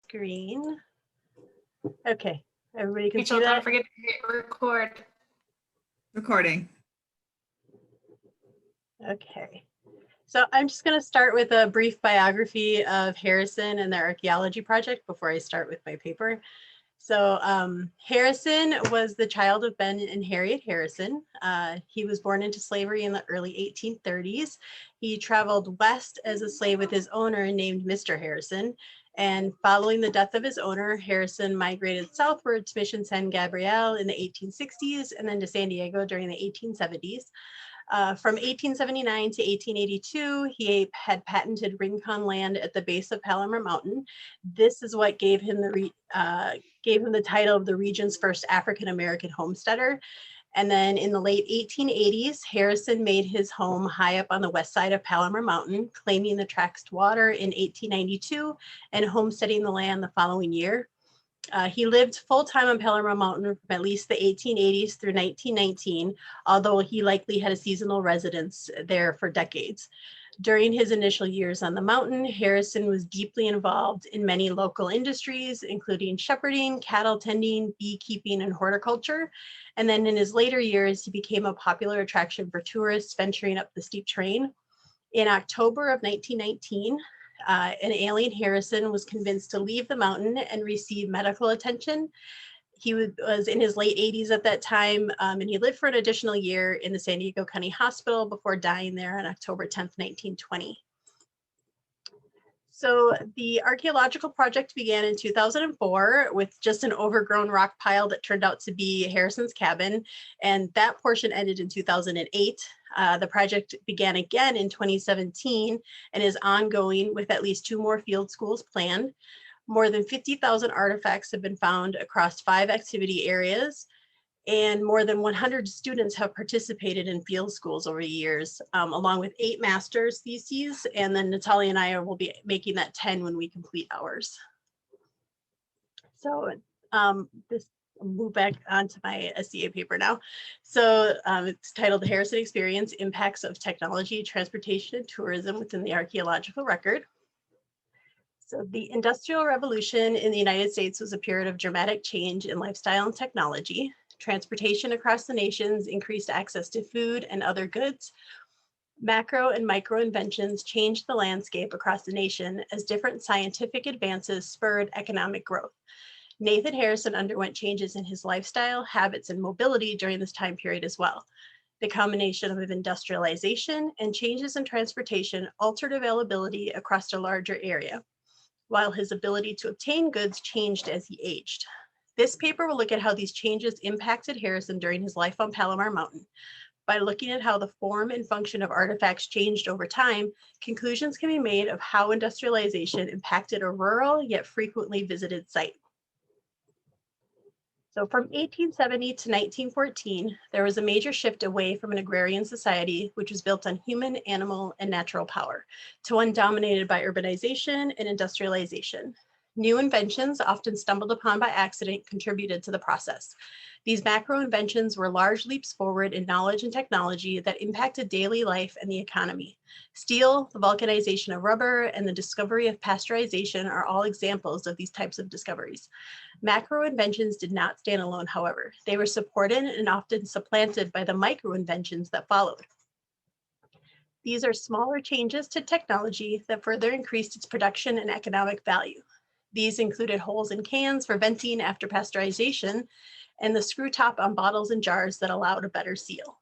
screen. Okay, everybody can Rachel, see that? don't forget to hit record. Recording. Okay, so I'm just going to start with a brief biography of Harrison and the archaeology project before I start with my paper. So Harrison was the child of Ben and Harriet Harrison. He was born into slavery in the early 1830s. He traveled west as a slave with his owner named Mr. Harrison. And following the death of his owner, Harrison migrated southward to Mission San Gabriel in the 1860s and then to San Diego during the 1870s. From 1879 to 1882, he had patented Rincon land at the base of Palomar Mountain. This is what gave him the title of the region's first African-American homesteader. And then in the late 1880s, Harrison made his home high up on the west side of Palomar Mountain, claiming the tracts to water in 1892 and homesteading the land the following year. He lived full-time on Palomar Mountain from at least the 1880s through 1919, although he likely had a seasonal residence there for decades. During his initial years on the mountain, Harrison was deeply involved in many local industries, including shepherding, cattle tending, beekeeping, and horticulture. And then in his later years, he became a popular attraction for tourists venturing up the steep terrain. In October of 1919, an alien Harrison was convinced to leave the mountain and receive medical attention. He was in his late 80s at that time, and he lived for an additional year in the San Diego County Hospital before dying there on October 10th, 1920. So the archaeological project began in 2004 with just an overgrown rock pile that turned out to be Harrison's cabin, and that portion ended in 2008. The project began again in 2017 and is ongoing with at least 2 more field schools planned. More than 50,000 artifacts have been found across 5 activity areas, and more than 100 students have participated in field schools over the years, along with 8 master's theses, and then Natalia and I will be making that 10 when we complete ours. So I'll move back onto my SCA paper now. So it's titled The Harrison Experience, Impacts of Technology, Transportation, and Tourism Within the Archaeological Record. So the Industrial Revolution in the United States was a period of dramatic change in lifestyle and technology. Transportation across the nations increased access to food and other goods. Macro and micro inventions changed the landscape across the nation as different scientific advances spurred economic growth. Nathan Harrison underwent changes in his lifestyle, habits, and mobility during this time period as well. The combination of industrialization and changes in transportation altered availability across a larger area, while his ability to obtain goods changed as he aged. This paper will look at how these changes impacted Harrison during his life on Palomar Mountain. By looking at how the form and function of artifacts changed over time, conclusions can be made of how industrialization impacted a rural yet frequently visited site. So from 1870 to 1914, there was a major shift away from an agrarian society, which was built on human, animal, and natural power, to one dominated by urbanization and industrialization. New inventions, often stumbled upon by accident, contributed to the process. These macro inventions were large leaps forward in knowledge and technology that impacted daily life and the economy. Steel, the vulcanization of rubber, and the discovery of pasteurization are all examples of these types of discoveries. Macro inventions did not stand alone, however. They were supported and often supplanted by the micro inventions that followed. These are smaller changes to technology that further increased its production and economic value. These included holes in cans for venting after pasteurization and the screw top on bottles and jars that allowed a better seal.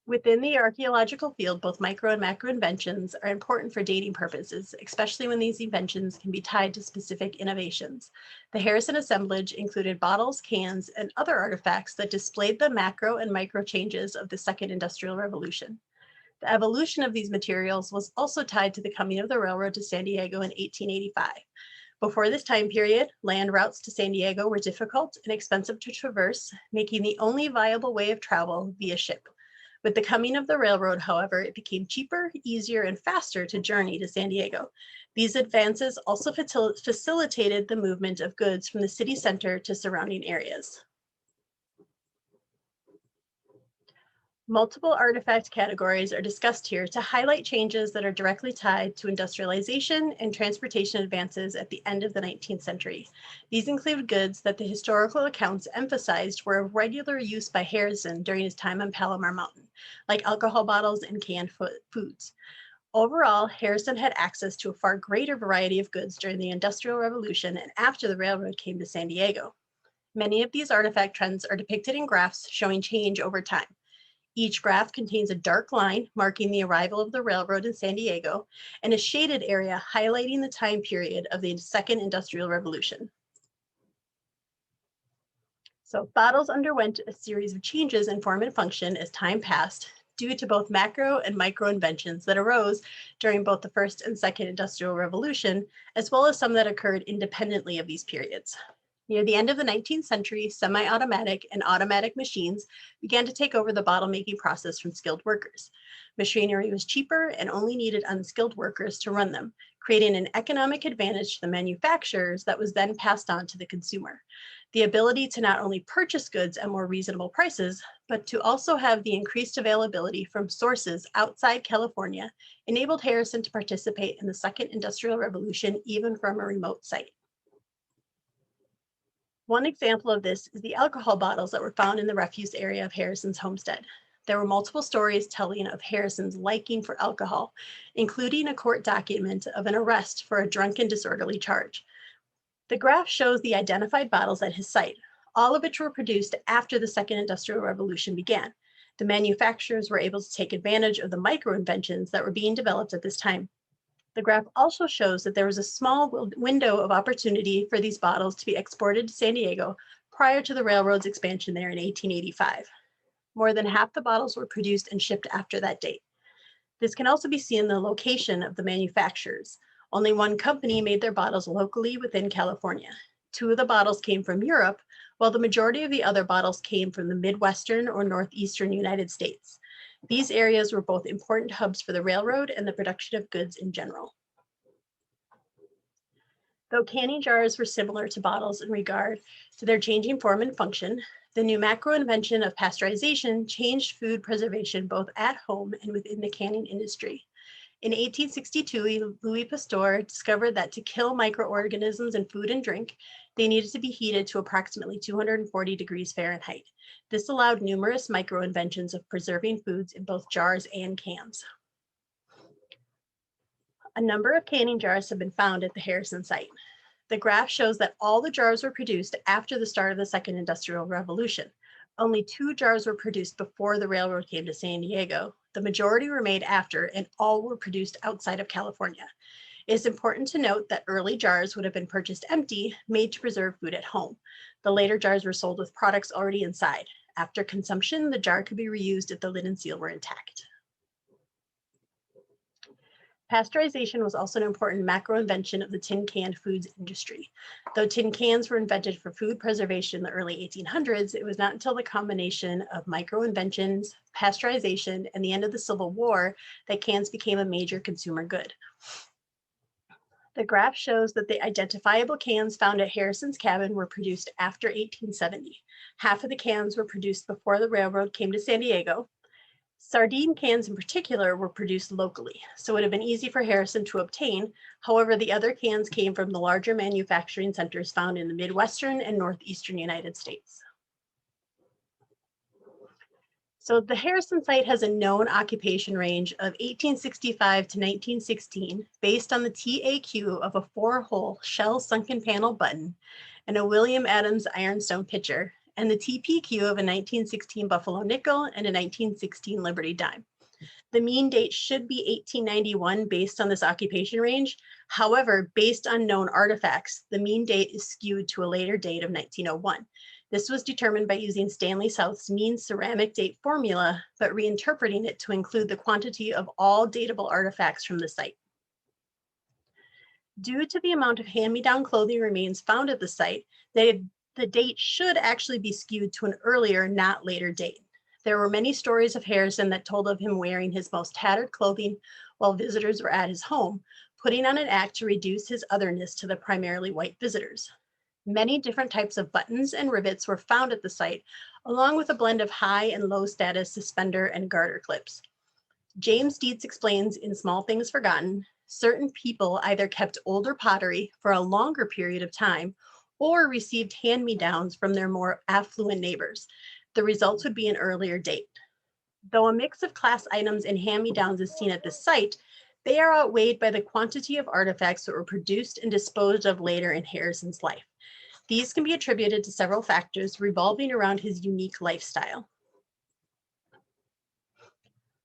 Within the archaeological field, both micro and macro inventions are important for dating purposes, especially when these inventions can be tied to specific innovations. The Harrison assemblage included bottles, cans, and other artifacts that displayed the macro and micro changes of the Second Industrial Revolution. The evolution of these materials was also tied to the coming of the railroad to San Diego in 1885. Before this time period, land routes to San Diego were difficult and expensive to traverse, making the only viable way of travel via ship. With the coming of the railroad, however, it became cheaper, easier, and faster to journey to San Diego. These advances also facilitated the movement of goods from the city center to surrounding areas. Multiple artifact categories are discussed here to highlight changes that are directly tied to industrialization and transportation advances at the end of the 19th century. These include goods that the historical accounts emphasized were of regular use by Harrison during his time on Palomar Mountain, like alcohol bottles and canned foods. Overall, Harrison had access to a far greater variety of goods during the Industrial Revolution and after the railroad came to San Diego. Many of these artifact trends are depicted in graphs showing change over time. Each graph contains a dark line marking the arrival of the railroad in San Diego and a shaded area highlighting the time period of the Second Industrial Revolution. So bottles underwent a series of changes in form and function as time passed due to both macro and micro inventions that arose during both the First and Second Industrial Revolution, as well as some that occurred independently of these periods. Near the end of the 19th century, semi-automatic and automatic machines began to take over the bottle making process from skilled workers. Machinery was cheaper and only needed unskilled workers to run them, creating an economic advantage to the manufacturers that was then passed on to the consumer. The ability to not only purchase goods at more reasonable prices, but to also have the increased availability from sources outside California enabled Harrison to participate in the Second Industrial Revolution even from a remote site. One example of this is the alcohol bottles that were found in the refuse area of Harrison's homestead. There were multiple stories telling of Harrison's liking for alcohol, including a court document of an arrest for a drunken disorderly charge. The graph shows the identified bottles at his site, all of which were produced after the Second Industrial Revolution began. The manufacturers were able to take advantage of the micro inventions that were being developed at this time. The graph also shows that there was a small window of opportunity for these bottles to be exported to San Diego prior to the railroad's expansion there in 1885. More than half the bottles were produced and shipped after that date. This can also be seen in the location of the manufacturers. Only one company made their bottles locally within California. 2 of the bottles came from Europe, while the majority of the other bottles came from the Midwestern or Northeastern United States. These areas were both important hubs for the railroad and the production of goods in general. Though canning jars were similar to bottles in regard to their changing form and function, the new macro invention of pasteurization changed food preservation both at home and within the canning industry. In 1862, Louis Pasteur discovered that to kill microorganisms in food and drink, they needed to be heated to approximately 240 degrees Fahrenheit. This allowed numerous micro-inventions of preserving foods in both jars and cans. A number of canning jars have been found at the Harrison site. The graph shows that all the jars were produced after the start of the Second Industrial Revolution. Only 2 jars were produced before the railroad came to San Diego. The majority were made after, and all were produced outside of California. It is important to note that early jars would have been purchased empty, made to preserve food at home. The later jars were sold with products already inside. After consumption, the jar could be reused if the lid and seal were intact. Pasteurization was also an important macro invention of the tin canned foods industry. Though tin cans were invented for food preservation in the early 1800s, it was not until the combination of micro inventions, pasteurization, and the end of the Civil War that cans became a major consumer good. The graph shows that the identifiable cans found at Harrison's cabin were produced after 1870. Half of the cans were produced before the railroad came to San Diego. Sardine cans in particular were produced locally, so it would have been easy for Harrison to obtain. However, the other cans came from the larger manufacturing centers found in the Midwestern and Northeastern United States. So the Harrison site has a known occupation range of 1865 to 1916 based on the TAQ of a 4-hole shell sunken panel button and a William Adams ironstone pitcher, and the TPQ of a 1916 Buffalo nickel and a 1916 Liberty dime. The mean date should be 1891 based on this occupation range. However, based on known artifacts, the mean date is skewed to a later date of 1901. This was determined by using Stanley South's mean ceramic date formula, but reinterpreting it to include the quantity of all datable artifacts from the site. Due to the amount of hand-me-down clothing remains found at the site, the date should actually be skewed to an earlier, not later date. There were many stories of Harrison that told of him wearing his most tattered clothing while visitors were at his home, putting on an act to reduce his otherness to the primarily white visitors. Many different types of buttons and rivets were found at the site, along with a blend of high and low status suspender and garter clips. James Dietz explains in Small Things Forgotten, certain people either kept older pottery for a longer period of time or received hand-me-downs from their more affluent neighbors. The results would be an earlier date. Though a mix of class items and hand-me-downs is seen at this site, they are outweighed by the quantity of artifacts that were produced and disposed of later in Harrison's life. These can be attributed to several factors revolving around his unique lifestyle.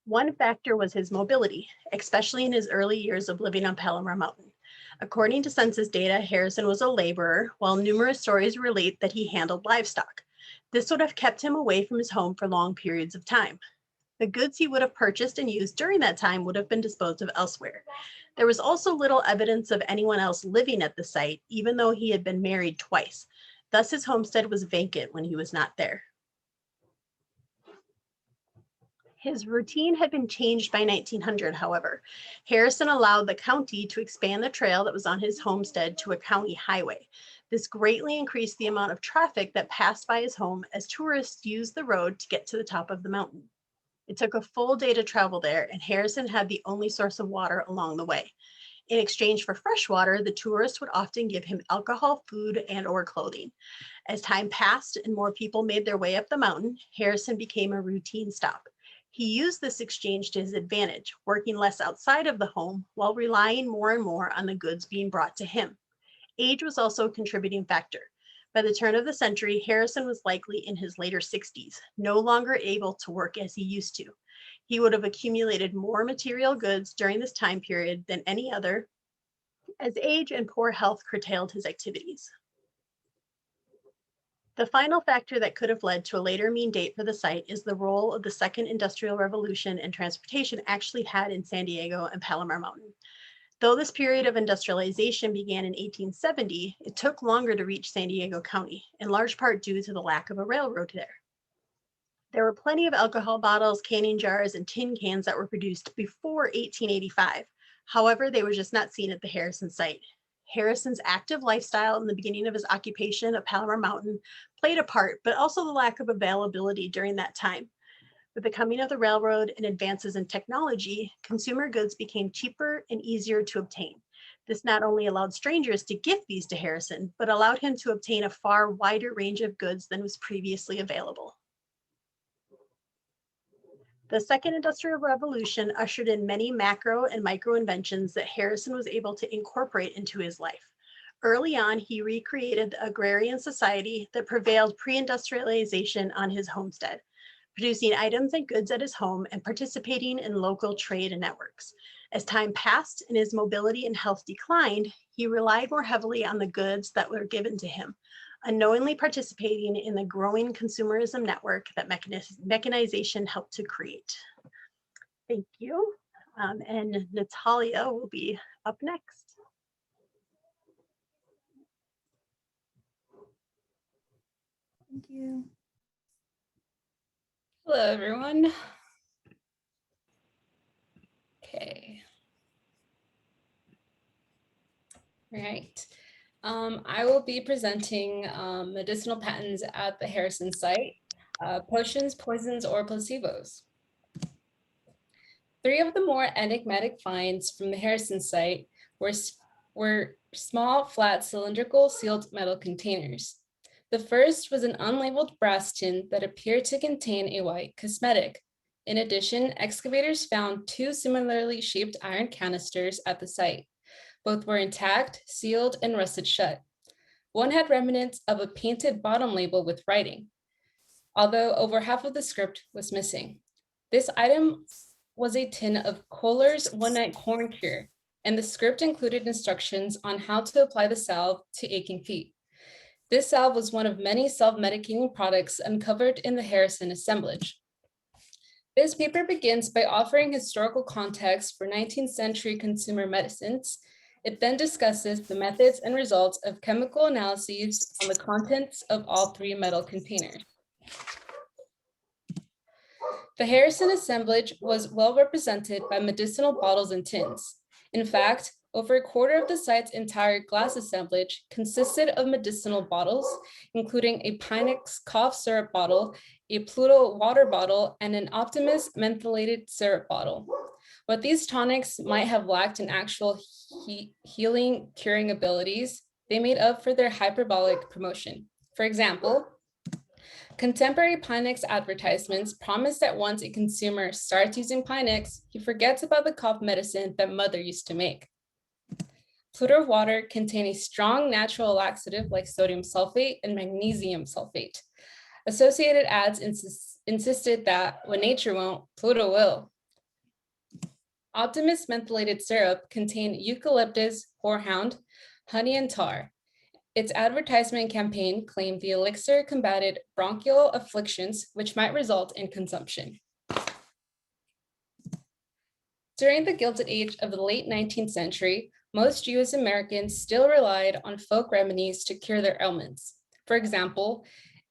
One factor was his mobility, especially in his early years of living on Palomar Mountain. According to census data, Harrison was a laborer, while numerous stories relate that he handled livestock. This would have kept him away from his home for long periods of time. The goods he would have purchased and used during that time would have been disposed of elsewhere. There was also little evidence of anyone else living at the site, even though he had been married twice. Thus, his homestead was vacant when he was not there. His routine had been changed by 1900, however. Harrison allowed the county to expand the trail that was on his homestead to a county highway. This greatly increased the amount of traffic that passed by his home as tourists used the road to get to the top of the mountain. It took a full day to travel there, and Harrison had the only source of water along the way. In exchange for fresh water, the tourists would often give him alcohol, food, and/or clothing. As time passed and more people made their way up the mountain, Harrison became a routine stop. He used this exchange to his advantage, working less outside of the home while relying more and more on the goods being brought to him. Age was also a contributing factor. By the turn of the century, Harrison was likely in his later 60s, no longer able to work as he used to. He would have accumulated more material goods during this time period than any other, as age and poor health curtailed his activities. The final factor that could have led to a later mean date for the site is the role of the Second Industrial Revolution and transportation actually had in San Diego and Palomar Mountain. Though this period of industrialization began in 1870, it took longer to reach San Diego County, in large part due to the lack of a railroad there. There were plenty of alcohol bottles, canning jars, and tin cans that were produced before 1885. However, they were just not seen at the Harrison site. Harrison's active lifestyle in the beginning of his occupation of Palomar Mountain played a part, but also the lack of availability during that time. With the coming of the railroad and advances in technology, consumer goods became cheaper and easier to obtain. This not only allowed strangers to gift these to Harrison, but allowed him to obtain a far wider range of goods than was previously available. The Second Industrial Revolution ushered in many macro and micro inventions that Harrison was able to incorporate into his life. Early on, he recreated the agrarian society that prevailed pre-industrialization on his homestead, producing items and goods at his home and participating in local trade and networks. As time passed and his mobility and health declined, he relied more heavily on the goods that were given to him, unknowingly participating in the growing consumerism network that mechanization helped to create. Thank you. And Natalia will be up next. Thank you. Hello, everyone. Okay. All right. I will be presenting medicinal patents at the Harrison site, potions, poisons, or placebos. 3 of the more enigmatic finds from the Harrison site were small, flat, cylindrical, sealed metal containers. The first was an unlabeled brass tin that appeared to contain a white cosmetic. In addition, excavators found 2 similarly shaped iron canisters at the site. Both were intact, sealed, and rusted shut. One had remnants of a painted bottom label with writing, although over half of the script was missing. This item was a tin of Kohler's one-night corn cure, and the script included instructions on how to apply the salve to aching feet. This salve was one of many self-medicating products uncovered in the Harrison assemblage. This paper begins by offering historical context for 19th century consumer medicines. It then discusses the methods and results of chemical analyses on the contents of all 3 metal containers. The Harrison assemblage was well represented by medicinal bottles and tins. In fact, Over a quarter of the site's entire glass assemblage consisted of medicinal bottles, including a Pinex cough syrup bottle, a Pluto water bottle, and an Optimus mentholated syrup bottle. What these tonics might have lacked in actual healing, curing abilities, they made up for their hyperbolic promotion. For example, contemporary Pinex advertisements promise that once a consumer starts using Pinex, he forgets about the cough medicine that mother used to make. Pluto water contained a strong natural laxative like sodium sulfate and magnesium sulfate. Associated ads insisted that when nature won't, Pluto will. Optimus mentholated syrup contained eucalyptus, horehound, honey, and tar. Its advertisement campaign claimed the elixir combated bronchial afflictions, which might result in consumption. During the Gilded Age of the late 19th century, most US Americans still relied on folk remedies to cure their ailments. For example,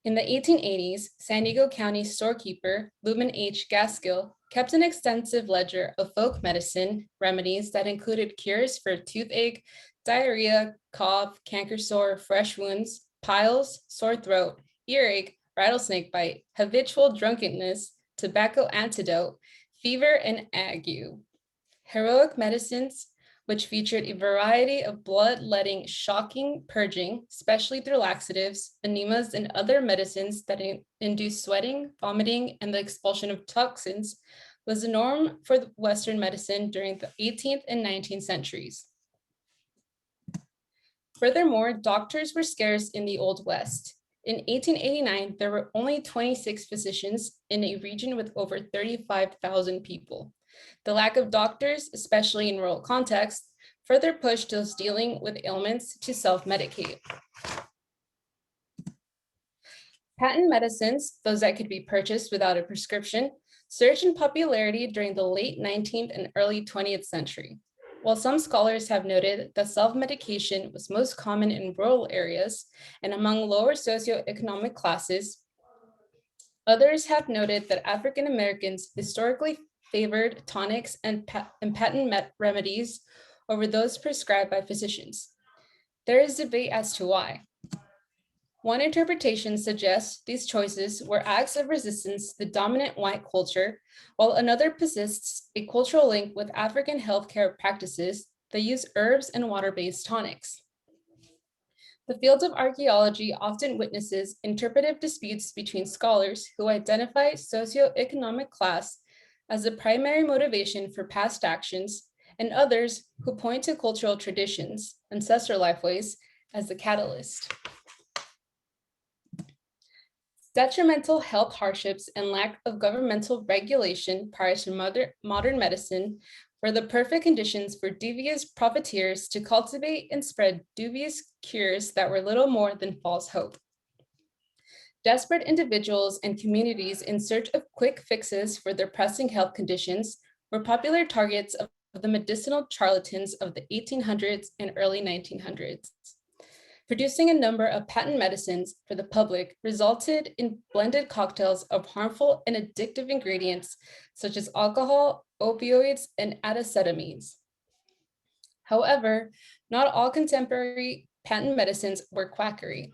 in the 1880s, San Diego County storekeeper Luman H. Gaskill kept an extensive ledger of folk medicine remedies that included cures for toothache, diarrhea, cough, canker sore, fresh wounds, piles, sore throat, earache, rattlesnake bite, habitual drunkenness, tobacco antidote, fever, and ague. Heroic medicines, which featured a variety of blood-letting, shocking purging, especially through laxatives, enemas, and other medicines that induce sweating, vomiting, and the expulsion of toxins, was the norm for Western medicine during the 18th and 19th centuries. Furthermore, doctors were scarce in the Old West. In 1889, there were only 26 physicians in a region with over 35,000 people. The lack of doctors, especially in rural contexts, further pushed those dealing with ailments to self-medicate. Patent medicines, those that could be purchased without a prescription, surged in popularity during the late 19th and early 20th century. While some scholars have noted that self-medication was most common in rural areas and among lower socioeconomic classes, others have noted that African Americans historically favored tonics and patent remedies over those prescribed by physicians. There is debate as to why. One interpretation suggests these choices were acts of resistance to the dominant white culture, while another persists a cultural link with African healthcare practices that use herbs and water-based tonics. The field of archaeology often witnesses interpretive disputes between scholars who identify socioeconomic class as the primary motivation for past actions, and others who point to cultural traditions, ancestral lifeways, as the catalyst. Detrimental health hardships and lack of governmental regulation prior to modern medicine were the perfect conditions for devious profiteers to cultivate and spread dubious cures that were little more than false hope. Desperate individuals and communities in search of quick fixes for their pressing health conditions were popular targets of the medicinal charlatans of the 1800s and early 1900s. Producing a number of patent medicines for the public resulted in blended cocktails of harmful and addictive ingredients such as alcohol, opioids, and acetaminophen. However, not all contemporary patent medicines were quackery.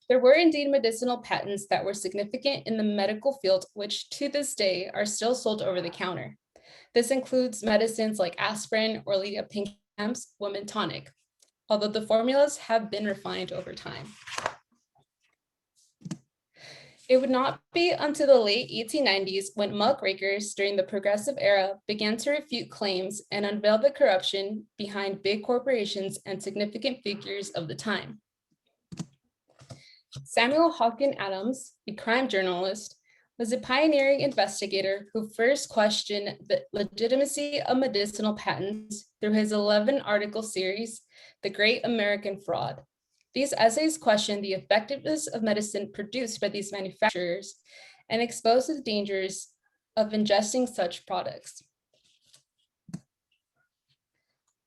There were indeed medicinal patents that were significant in the medical field, which to this day are still sold over the counter. This includes medicines like aspirin or Lydia Pinkham's Woman Tonic, although the formulas have been refined over time. It would not be until the late 1890s when muckrakers during the Progressive Era began to refute claims and unveil the corruption behind big corporations and significant figures of the time. Samuel Hawken Adams, a crime journalist, was a pioneering investigator who first questioned the legitimacy of medicinal patents through his 11-article series, The Great American Fraud. These essays questioned the effectiveness of medicine produced by these manufacturers and exposed the dangers of ingesting such products.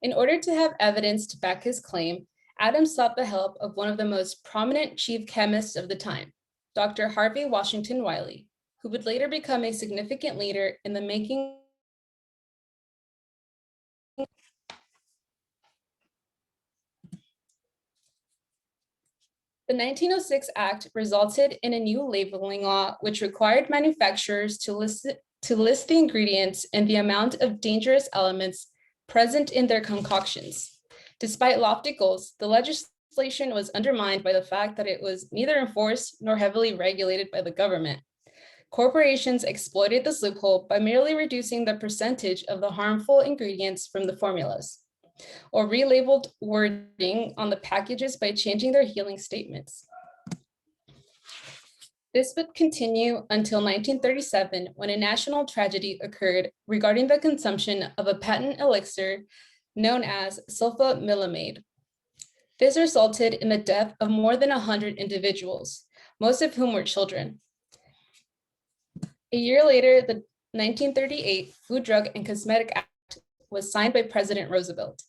In order to have evidence to back his claim, Adams sought the help of one of the most prominent chief chemists of the time, Dr. Harvey Washington Wiley, who would later become a significant leader in the making The 1906 Act resulted in a new labeling law, which required manufacturers to list the ingredients and the amount of dangerous elements present in their concoctions. Despite lofty goals, the legislation was undermined by the fact that it was neither enforced nor heavily regulated by the government. Corporations exploited this loophole by merely reducing the percentage of the harmful ingredients from the formulas, or relabeled wording on the packages by changing their healing statements. This would continue until 1937, when a national tragedy occurred regarding the consumption of a patent elixir known as sulfamilamide. This resulted in the death of more than 100 individuals, most of whom were children. A year later, the 1938 Food, Drug, and Cosmetic Act was signed by President Roosevelt.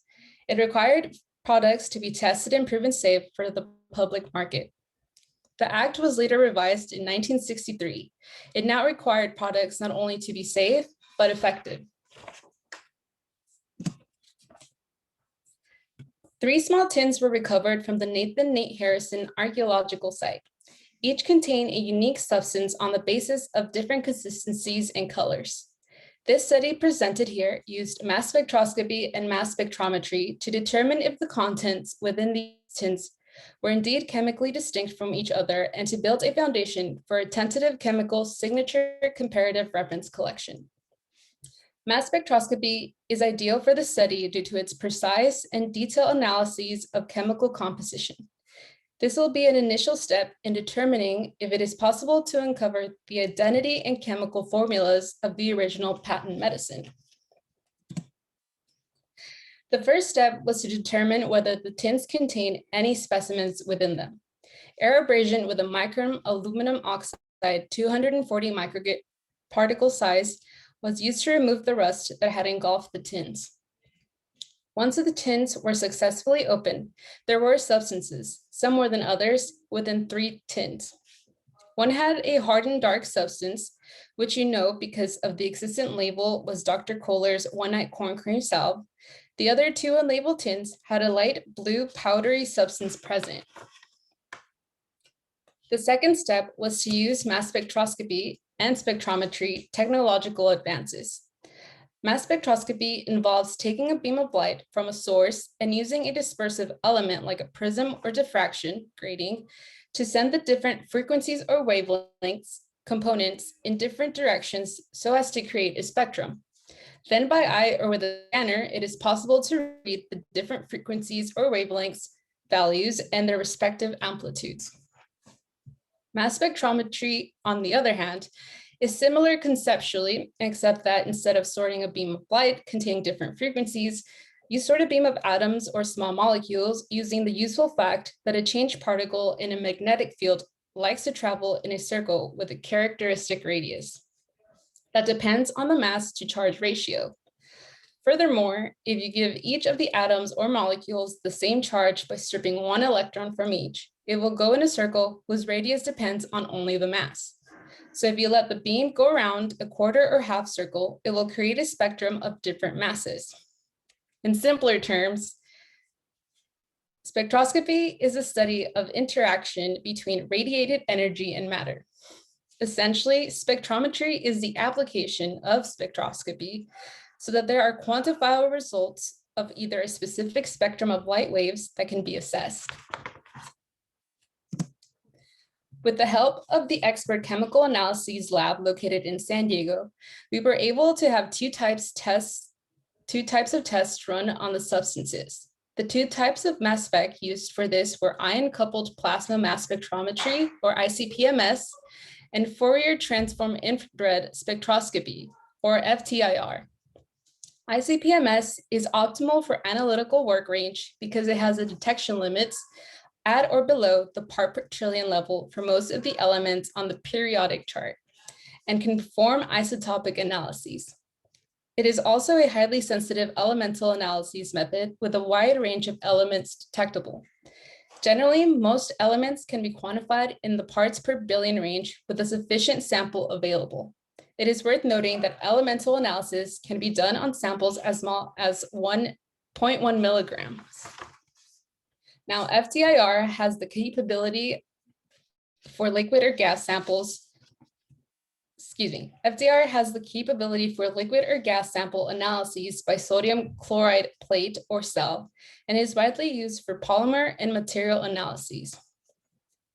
It required products to be tested and proven safe for the public market. The act was later revised in 1963. It now required products not only to be safe, but effective. 3 small tins were recovered from the Nathan Nate Harrison archaeological site. Each contained a unique substance on the basis of different consistencies and colors. This study presented here used mass spectroscopy and mass spectrometry to determine if the contents within these tins were indeed chemically distinct from each other and to build a foundation for a tentative chemical signature comparative reference collection. Mass spectroscopy is ideal for the study due to its precise and detailed analyses of chemical composition. This will be an initial step in determining if it is possible to uncover the identity and chemical formulas of the original patent medicine. The first step was to determine whether the tins contain any specimens within them. Air abrasion with a micron aluminum oxide 240 microgrit particle size was used to remove the rust that had engulfed the tins. Once the tins were successfully opened, there were substances, some more than others, within 3 tins. One had a hardened dark substance, which you know because of the existent label was Dr. Kohler's one-night corn cream salve. The other 2 unlabeled tins had a light blue powdery substance present. The second step was to use mass spectroscopy and spectrometry technological advances. Mass spectroscopy involves taking a beam of light from a source and using a dispersive element like a prism or diffraction grating to send the different frequencies or wavelengths components in different directions so as to create a spectrum. Then by eye or with a scanner, it is possible to read the different frequencies or wavelengths values and their respective amplitudes. Mass spectrometry, on the other hand, is similar conceptually, except that instead of sorting a beam of light containing different frequencies, you sort a beam of atoms or small molecules using the useful fact that a charged particle in a magnetic field likes to travel in a circle with a characteristic radius that depends on the mass to charge ratio. Furthermore, if you give each of the atoms or molecules the same charge by stripping 1 electron from each, it will go in a circle whose radius depends on only the mass. So if you let the beam go around a quarter or half circle, it will create a spectrum of different masses. In simpler terms, spectroscopy is a study of interaction between radiated energy and matter. Essentially, spectrometry is the application of spectroscopy so that there are quantifiable results of either a specific spectrum of light waves that can be assessed. With the help of the expert chemical analyses lab located in San Diego, we were able to have two types of tests run on the substances. The 2 types of mass spec used for this were ion-coupled plasma mass spectrometry, or ICP-MS, and Fourier transform infrared spectroscopy, or FTIR. ICP-MS is optimal for analytical work range because it has a detection limits at or below the part per trillion level for most of the elements on the periodic chart and can perform isotopic analyses. It is also a highly sensitive elemental analyses method with a wide range of elements detectable. Generally, most elements can be quantified in the parts per billion range with a sufficient sample available. It is worth noting that elemental analysis can be done on samples as small as 1.1 milligrams. Now, FTIR has the capability for liquid or gas samples. FTIR has the capability for liquid or gas sample analyses by sodium chloride plate or cell, and is widely used for polymer and material analyses.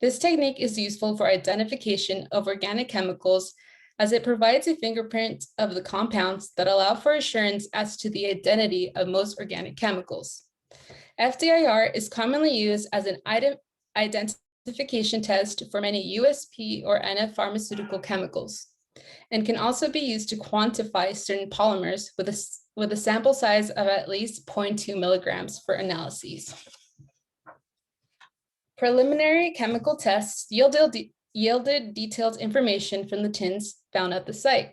This technique is useful for identification of organic chemicals as it provides a fingerprint of the compounds that allow for assurance as to the identity of most organic chemicals. FTIR is commonly used as an identification test for many USP or NF pharmaceutical chemicals, and can also be used to quantify certain polymers with a sample size of at least 0.2 milligrams for analyses. Preliminary chemical tests yielded detailed information from the tins found at the site.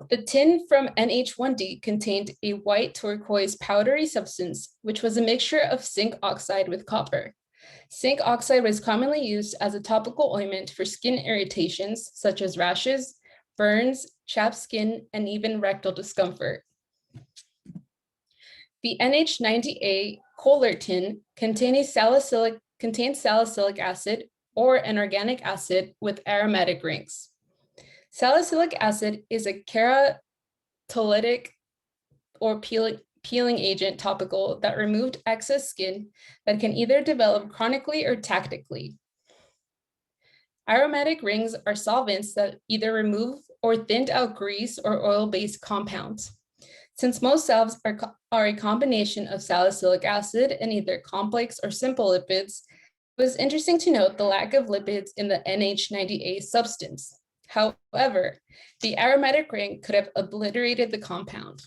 The tin from NH1D contained a white turquoise powdery substance, which was a mixture of zinc oxide with copper. Zinc oxide was commonly used as a topical ointment for skin irritations, such as rashes, burns, chapped skin, and even rectal discomfort. The NH90A Kohler tin contains salicylic acid or an organic acid with aromatic rings. Salicylic acid is a keratolytic or peeling agent topical that removed excess skin that can either develop chronically or tactically. Aromatic rings are solvents that either remove or thinned out grease or oil-based compounds. Since most salves are a combination of salicylic acid and either complex or simple lipids, it was interesting to note the lack of lipids in the NH90A substance. However, the aromatic ring could have obliterated the compound.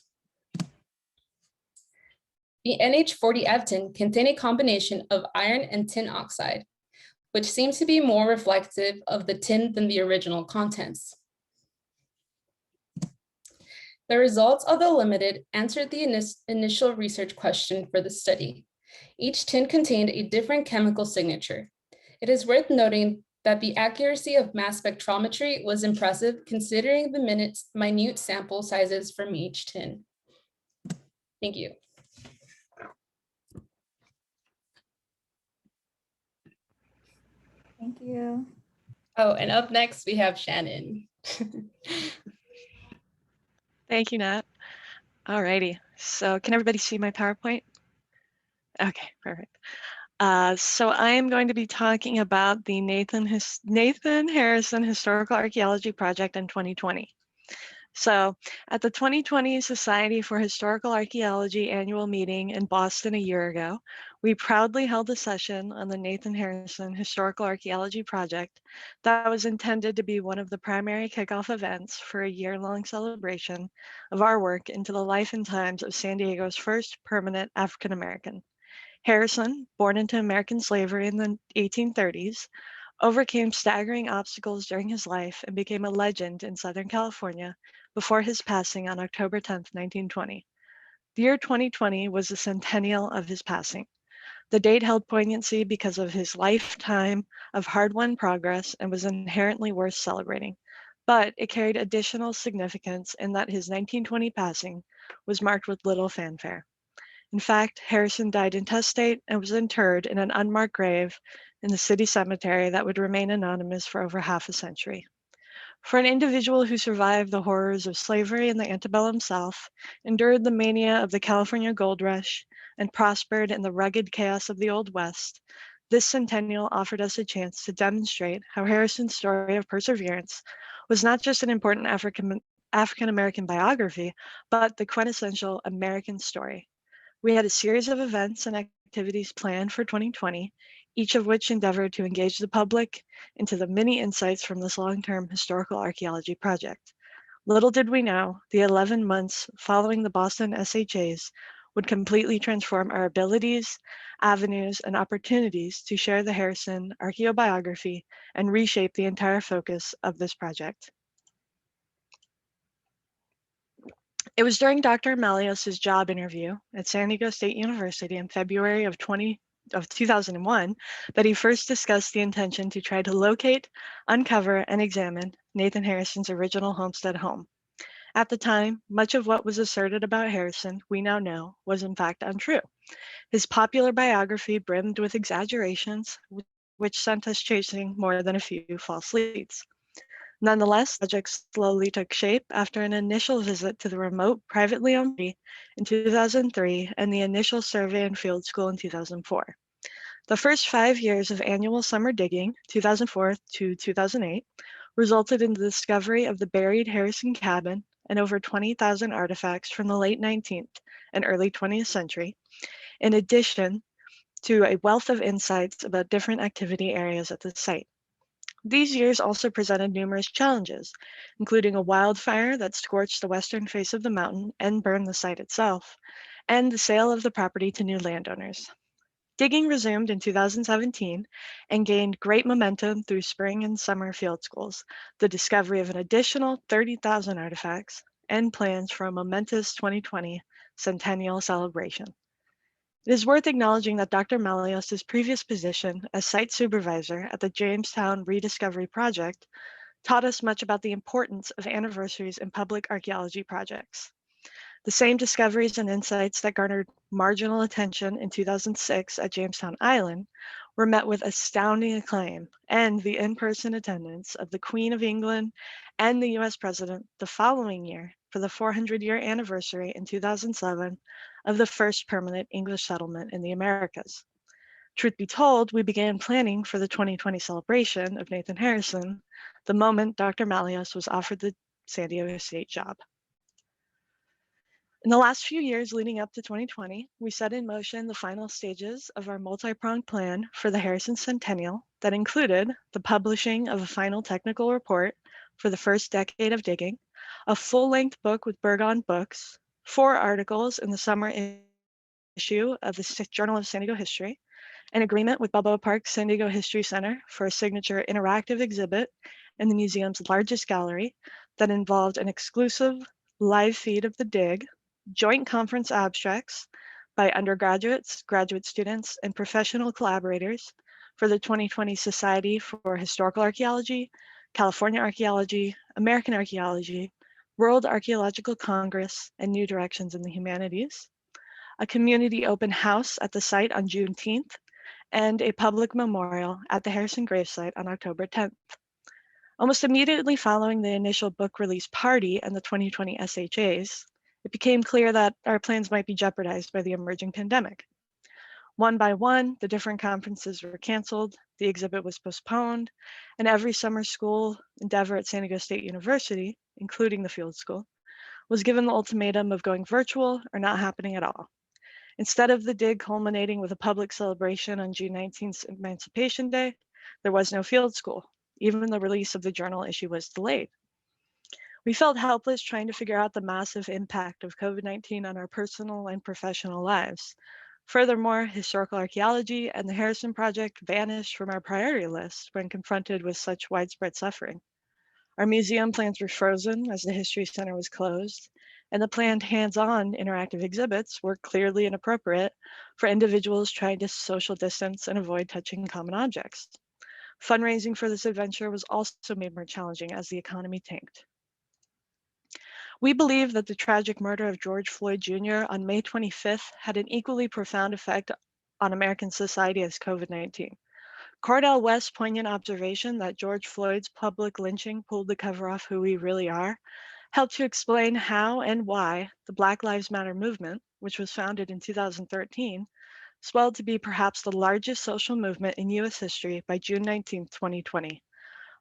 The NH40F tin contained a combination of iron and tin oxide, which seems to be more reflective of the tin than the original contents. The results, although limited, answered the initial research question for the study. Each tin contained a different chemical signature. It is worth noting that the accuracy of mass spectrometry was impressive considering the minute sample sizes from each tin. Thank you. Thank you. Oh, and up next we have Shannon. Thank you, Nat. Alrighty, so can everybody see my PowerPoint? Okay, perfect. So I am going to be talking about the Nathan Harrison Historical Archaeology Project in 2020. So at the 2020 Society for Historical Archaeology annual meeting in Boston a year ago, we proudly held a session on the Nathan Harrison Historical Archaeology Project that was intended to be one of the primary kickoff events for a year-long celebration of our work into the life and times of San Diego's first permanent African American. Harrison, born into American slavery in the 1830s, overcame staggering obstacles during his life and became a legend in Southern California before his passing on October 10th, 1920. The year 2020 was the centennial of his passing. The date held poignancy because of his lifetime of hard-won progress and was inherently worth celebrating. But it carried additional significance in that his 1920 passing was marked with little fanfare. In fact, Harrison died intestate and was interred in an unmarked grave in the city cemetery that would remain anonymous for over half a century. For an individual who survived the horrors of slavery in the antebellum South, endured the mania of the California gold rush, and prospered in the rugged chaos of the Old West, this centennial offered us a chance to demonstrate how Harrison's story of perseverance was not just an important African-American biography, but the quintessential American story. We had a series of events and activities planned for 2020, each of which endeavored to engage the public into the many insights from this long-term historical archaeology project. Little did we know, the 11 months following the Boston SHAs would completely transform our abilities, avenues, and opportunities to share the Harrison archaeobiography and reshape the entire focus of this project. It was during Dr. Malios's job interview at San Diego State University in February of 2001 that he first discussed the intention to try to locate, uncover, and examine Nathan Harrison's original homestead home. At the time, much of what was asserted about Harrison, we now know, was in fact untrue. His popular biography brimmed with exaggerations, which sent us chasing more than a few false leads. Nonetheless, the project slowly took shape after an initial visit to the remote privately owned city in 2003 and the initial survey and field school in 2004. The first 5 years of annual summer digging, 2004 to 2008, resulted in the discovery of the buried Harrison cabin and over 20,000 artifacts from the late 19th and early 20th century, in addition to a wealth of insights about different activity areas at the site. These years also presented numerous challenges, including a wildfire that scorched the western face of the mountain and burned the site itself, and the sale of the property to new landowners. Digging resumed in 2017 and gained great momentum through spring and summer field schools, the discovery of an additional 30,000 artifacts, and plans for a momentous 2020 centennial celebration. It is worth acknowledging that Dr. Malios's previous position as site supervisor at the Jamestown Rediscovery Project taught us much about the importance of anniversaries in public archaeology projects. The same discoveries and insights that garnered marginal attention in 2006 at Jamestown Island were met with astounding acclaim and the in-person attendance of the Queen of England and the US President the following year for the 400-year anniversary in 2007 of the first permanent English settlement in the Americas. Truth be told, we began planning for the 2020 celebration of Nathan Harrison the moment Dr. Malios was offered the San Diego State job. In the last few years leading up to 2020, we set in motion the final stages of our multi-pronged plan for the Harrison Centennial that included the publishing of a final technical report for the first decade of digging, a full-length book with Burgon Books, 4 articles in the summer issue of the Journal of San Diego History, an agreement with Balboa Park San Diego History Center for a signature interactive exhibit in the museum's largest gallery that involved an exclusive live feed of the dig, joint conference abstracts by undergraduates, graduate students, and professional collaborators for the 2020 Society for Historical Archaeology, California Archaeology, American Archaeology, World Archaeological Congress, and New Directions in the Humanities, a community open house at the site on Juneteenth, and a public memorial at the Harrison gravesite on October 10th. Almost immediately following the initial book release party and the 2020 SHAs, it became clear that our plans might be jeopardized by the emerging pandemic. One by one, the different conferences were canceled, the exhibit was postponed, and every summer school endeavor at San Diego State University, including the field school, was given the ultimatum of going virtual or not happening at all. Instead of the dig culminating with a public celebration on June 19th, Emancipation Day, there was no field school. Even the release of the journal issue was delayed. We felt helpless trying to figure out the massive impact of COVID-19 on our personal and professional lives. Furthermore, historical archaeology and the Harrison Project vanished from our priority list when confronted with such widespread suffering. Our museum plans were frozen as the History Center was closed, and the planned hands-on interactive exhibits were clearly inappropriate for individuals trying to social distance and avoid touching common objects. Fundraising for this adventure was also made more challenging as the economy tanked. We believe that the tragic murder of George Floyd Jr. on May 25th had an equally profound effect on American society as COVID-19. Cordell West's poignant observation that George Floyd's public lynching pulled the cover off who we really are helped to explain how and why the Black Lives Matter movement, which was founded in 2013, swelled to be perhaps the largest social movement in US history by June 19, 2020.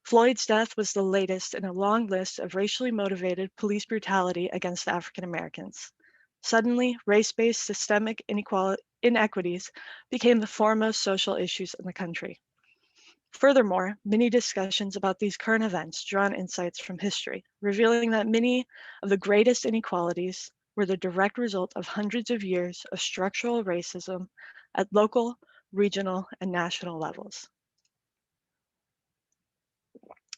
Floyd's death was the latest in a long list of racially motivated police brutality against African Americans. Suddenly, race-based systemic inequities became the foremost social issues in the country. Furthermore, many discussions about these current events draw on insights from history, revealing that many of the greatest inequalities were the direct result of hundreds of years of structural racism at local, regional, and national levels.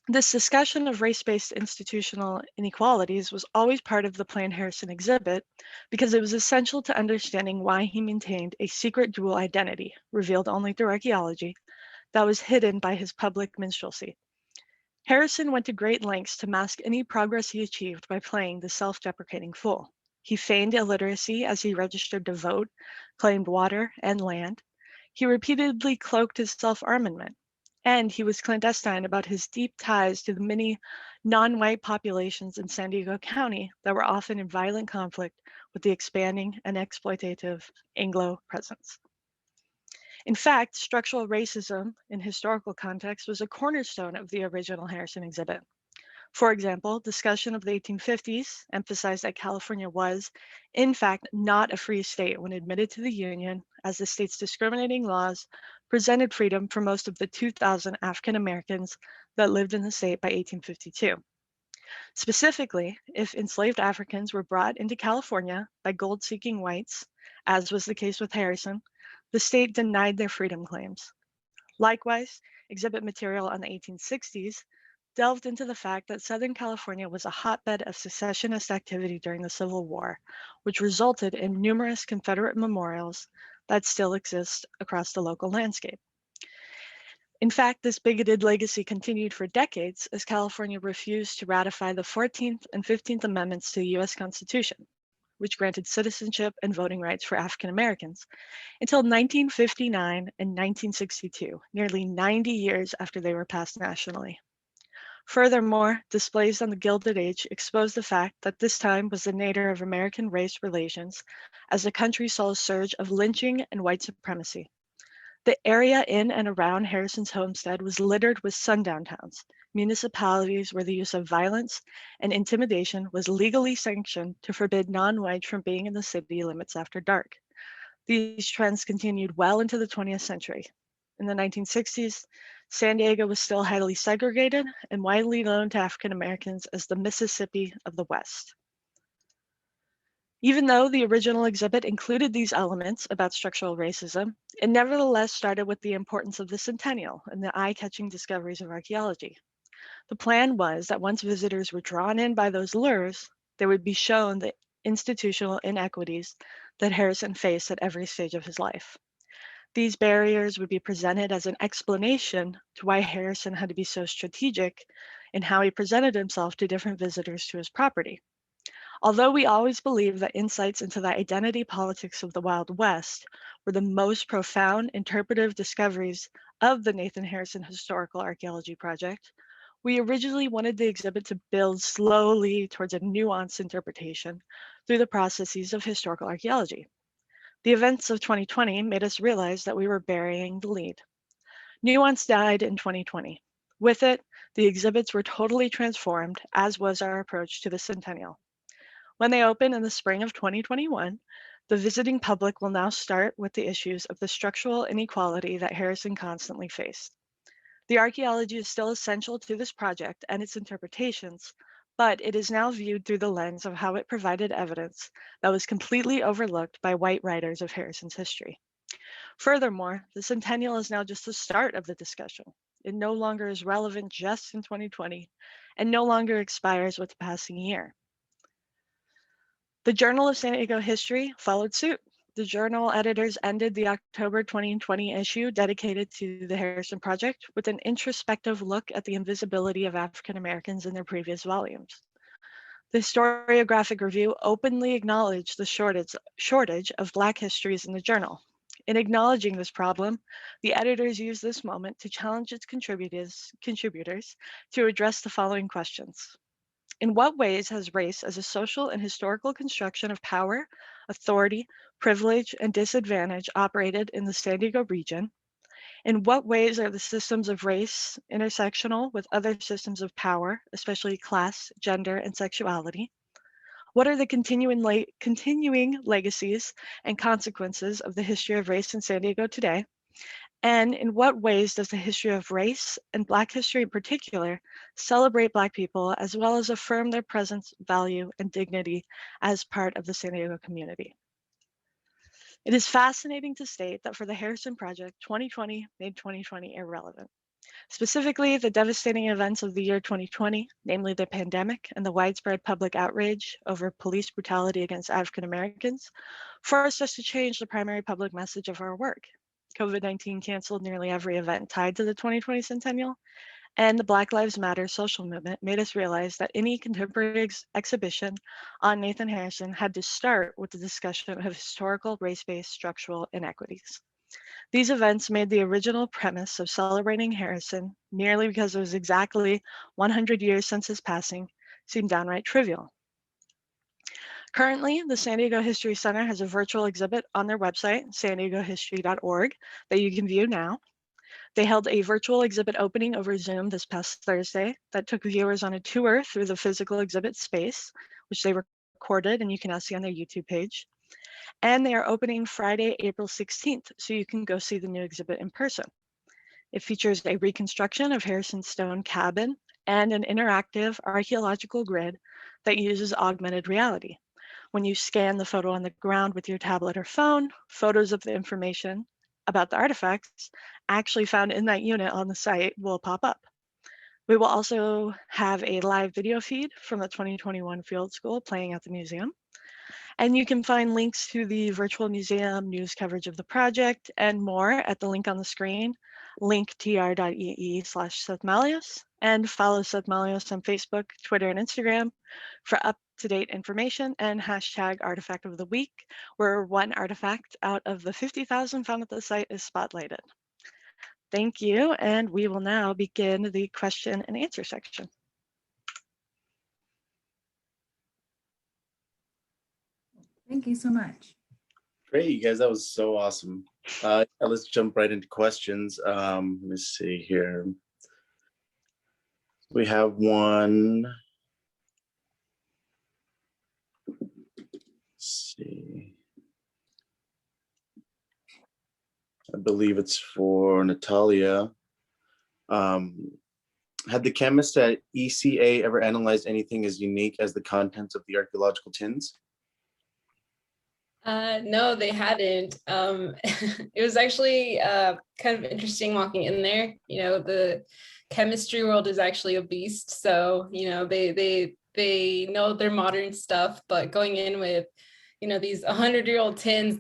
This discussion of race-based institutional inequalities was always part of the planned Harrison exhibit because it was essential to understanding why he maintained a secret dual identity, revealed only through archaeology, that was hidden by his public minstrelsy. Harrison went to great lengths to mask any progress he achieved by playing the self-deprecating fool. He feigned illiteracy as he registered to vote, claimed water and land. He repeatedly cloaked his self-armament, and he was clandestine about his deep ties to the many non-white populations in San Diego County that were often in violent conflict with the expanding and exploitative Anglo presence. In fact, structural racism in historical context was a cornerstone of the original Harrison exhibit. For example, discussion of the 1850s emphasized that California was, in fact, not a free state when admitted to the Union, as the state's discriminating laws presented freedom for most of the 2,000 African Americans that lived in the state by 1852. Specifically, if enslaved Africans were brought into California by gold-seeking whites, as was the case with Harrison, the state denied their freedom claims. Likewise, exhibit material on the 1860s delved into the fact that Southern California was a hotbed of secessionist activity during the Civil War, which resulted in numerous Confederate memorials that still exist across the local landscape. In fact, this bigoted legacy continued for decades as California refused to ratify the 14th and 15th Amendments to the U.S. Constitution, which granted citizenship and voting rights for African Americans, until 1959 and 1962, nearly 90 years after they were passed nationally. Furthermore, displays on the Gilded Age expose the fact that this time was the nadir of American race relations as the country saw a surge of lynching and white supremacy. The area in and around Harrison's homestead was littered with sundown towns, municipalities where the use of violence and intimidation was legally sanctioned to forbid non-whites from being in the city limits after dark. These trends continued well into the 20th century. In the 1960s, San Diego was still highly segregated and widely known to African Americans as the Mississippi of the West. Even though the original exhibit included these elements about structural racism, it nevertheless started with the importance of the centennial and the eye-catching discoveries of archaeology. The plan was that once visitors were drawn in by those lures, they would be shown the institutional inequities that Harrison faced at every stage of his life. These barriers would be presented as an explanation to why Harrison had to be so strategic in how he presented himself to different visitors to his property. Although we always believed that insights into the identity politics of the Wild West were the most profound interpretive discoveries of the Nathan Harrison Historical Archaeology Project, we originally wanted the exhibit to build slowly towards a nuanced interpretation through the processes of historical archaeology. The events of 2020 made us realize that we were burying the lead. Nuance died in 2020. With it, the exhibits were totally transformed, as was our approach to the centennial. When they open in the spring of 2021, the visiting public will now start with the issues of the structural inequality that Harrison constantly faced. The archaeology is still essential to this project and its interpretations, but it is now viewed through the lens of how it provided evidence that was completely overlooked by white writers of Harrison's history. Furthermore, the centennial is now just the start of the discussion. It no longer is relevant just in 2020 and no longer expires with the passing year. The Journal of San Diego History followed suit. The journal editors ended the October 2020 issue dedicated to the Harrison Project with an introspective look at the invisibility of African Americans in their previous volumes. The historiographic review openly acknowledged the shortage of Black histories in the journal. In acknowledging this problem, the editors used this moment to challenge its contributors to address the following questions. In what ways has race as a social and historical construction of power, authority, privilege, and disadvantage operated in the San Diego region? In what ways are the systems of race intersectional with other systems of power, especially class, gender, and sexuality? What are the continuing legacies and consequences of the history of race in San Diego today? And in what ways does the history of race, and Black history in particular, celebrate Black people as well as affirm their presence, value, and dignity as part of the San Diego community? It is fascinating to state that for the Harrison Project, 2020 made 2020 irrelevant. Specifically, the devastating events of the year 2020, namely the pandemic and the widespread public outrage over police brutality against African Americans, forced us to change the primary public message of our work. COVID-19 canceled nearly every event tied to the 2020 centennial, and the Black Lives Matter social movement made us realize that any contemporary exhibition on Nathan Harrison had to start with the discussion of historical race-based structural inequities. These events made the original premise of celebrating Harrison merely because it was exactly 100 years since his passing seem downright trivial. Currently, the San Diego History Center has a virtual exhibit on their website, sandiegohistory.org, that you can view now. They held a virtual exhibit opening over Zoom this past Thursday that took viewers on a tour through the physical exhibit space, which they recorded and you can now see on their YouTube page. And they are opening Friday, April 16th, so you can go see the new exhibit in person. It features a reconstruction of Harrison's stone cabin and an interactive archaeological grid that uses augmented reality. When you scan the photo on the ground with your tablet or phone, photos of the information about the artifacts actually found in that unit on the site will pop up. We will also have a live video feed from the 2021 Field School playing at the museum. And you can find links to the virtual museum, news coverage of the project, and more at the link on the screen, linktr.ee/Seth Malleus, and follow Seth Malleus on Facebook, Twitter, and Instagram for up-to-date information and hashtag artifact of the week, where one artifact out of the 50,000 found at the site is spotlighted. Thank you, and we will now begin the question and answer section. Thank you so much. Great, you guys, that was so awesome. Let's jump right into questions. Let me see here. We have one. Let's see. I believe it's for Natalia. Had the chemists at ECA ever analyzed anything as unique as the contents of the archaeological tins? No, they hadn't. It was actually kind of interesting walking in there. You know, the chemistry world is actually a beast. So, you know, they know their modern stuff, but going in with, you know, these 100-year-old tins,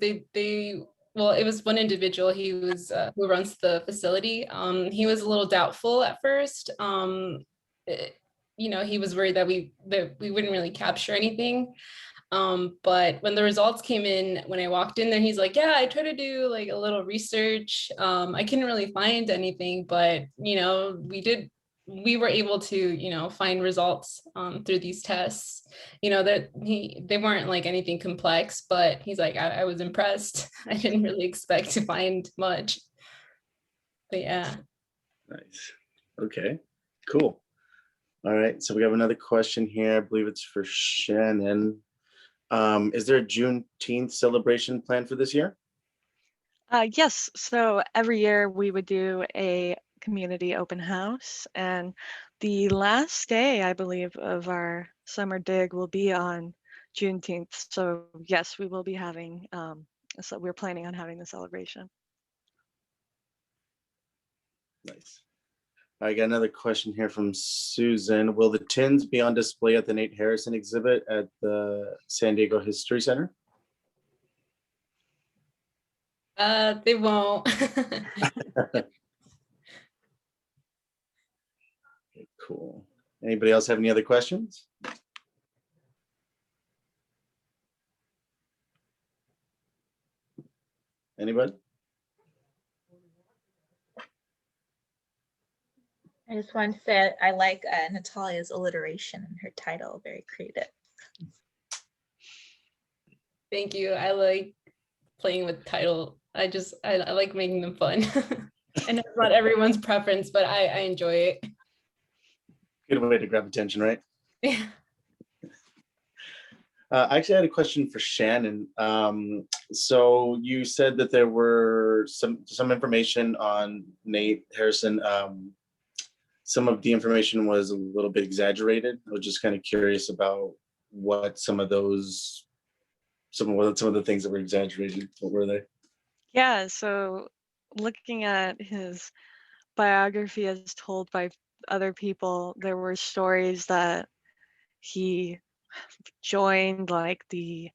well, it was one individual, he was who runs the facility. He was a little doubtful at first. You know, he was worried that we wouldn't really capture anything. But when the results came in, when I walked in there, he's like, yeah, I tried to do like a little research. I couldn't really find anything, but, you know, we were able to, you know, find results through these tests, you know, that they weren't like anything complex, but he's like, I was impressed. I didn't really expect to find much, but yeah. Nice. Okay, cool. All right, so we have another question here. I believe it's for Shannon. Is there a Juneteenth celebration planned for this year? Yes, so every year we would do a community open house, and the last day, I believe, of our summer dig will be on Juneteenth. So yes, we will be having, so we're planning on having the celebration. Nice. I got another question here from Susan. Will the tins be on display at the Nate Harrison exhibit at the San Diego History Center? They won't. Okay, cool. Anybody else have any other questions? Anybody? I just want to say I like Natalia's alliteration in her title, very creative. Thank you. I like playing with title. I like making them fun. I know it's not everyone's preference, but I enjoy it. Good way to grab attention, right? Yeah. I actually had a question for Shannon. So you said that there were some information on Nate Harrison. Some of the information was a little bit exaggerated. I was just kind of curious about what some of the things that were exaggerated. What were they? Yeah, so looking at his biography as told by other people, there were stories that he joined like the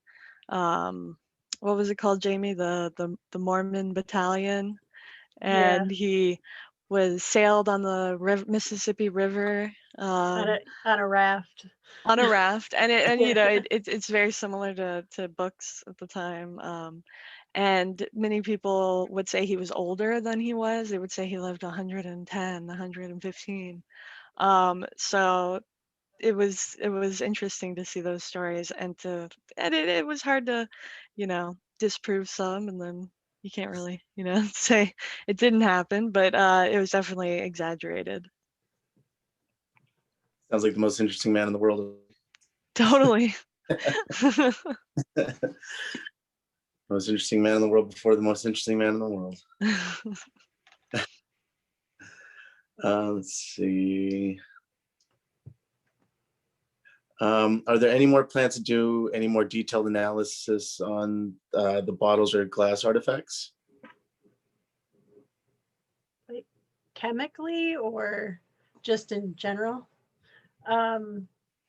what was it called, Jamie? The Mormon battalion, and he was sailed on the Mississippi River On a raft. on a raft, and you know, Yeah. it's very similar to books at the time. And many people would say he was older than he was. They would say he lived 110, 115. So it was interesting to see those stories, and it was hard to, you know, disprove some, and then you can't really, you know, say it didn't happen, but it was definitely exaggerated. Sounds like the most interesting man in the world. Totally. Most interesting man in the world before the most interesting man in the world. Let's see. Are there any more plans to do any more detailed analysis on the bottles or glass artifacts? Like chemically or just in general?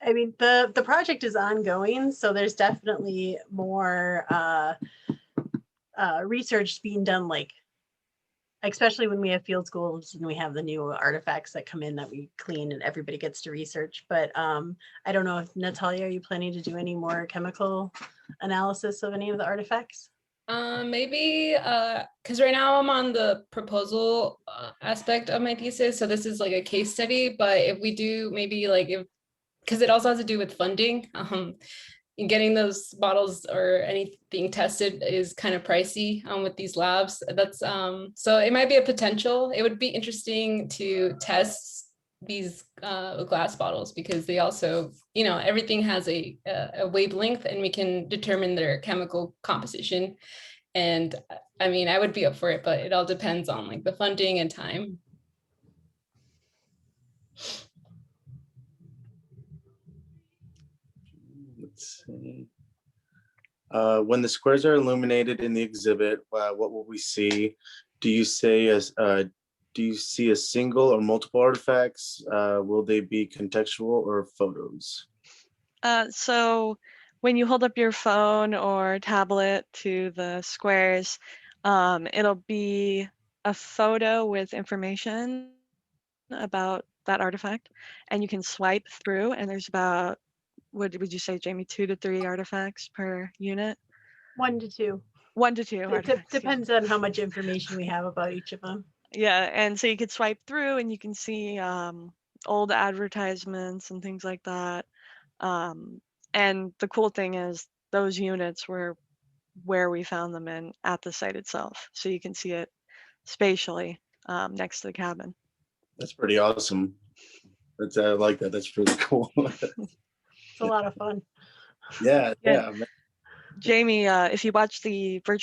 I mean, the project is ongoing, so there's definitely more research being done, like especially when we have field schools and we have the new artifacts that come in that we clean and everybody gets to research. But I don't know if Natalia, are you planning to do any more chemical analysis of any of the artifacts? Maybe because right now I'm on the proposal aspect of my thesis, so this is like a case study. But if we do, maybe like if, because it also has to do with funding. And getting those bottles or anything tested is kind of pricey with these labs. That's so it might be a potential. It would be interesting to test these glass bottles because they also, you know, everything has a wavelength and we can determine their chemical composition. And I mean, I would be up for it, but it all depends on like the funding and time. Let's see. When the squares are illuminated in the exhibit, what will we see? Do you see a single or multiple artifacts? Will they be contextual or photos? So when you hold up your phone or tablet to the squares, it'll be a photo with information about that artifact, and you can swipe through, and there's about, what would you say, Jamie, 2 to 3 artifacts per unit? 1 to 2. 1 to 2 It artifacts. excuse me. depends on how much information we have about each of them. Yeah, and so you could swipe through and you can see old advertisements and things like that. And the cool thing is those units were where we found them in at the site itself. So you can see it spatially next to the cabin. That's pretty awesome. I like that. That's really cool. It's a lot of fun. Yeah. Jamie, if you watch the virtual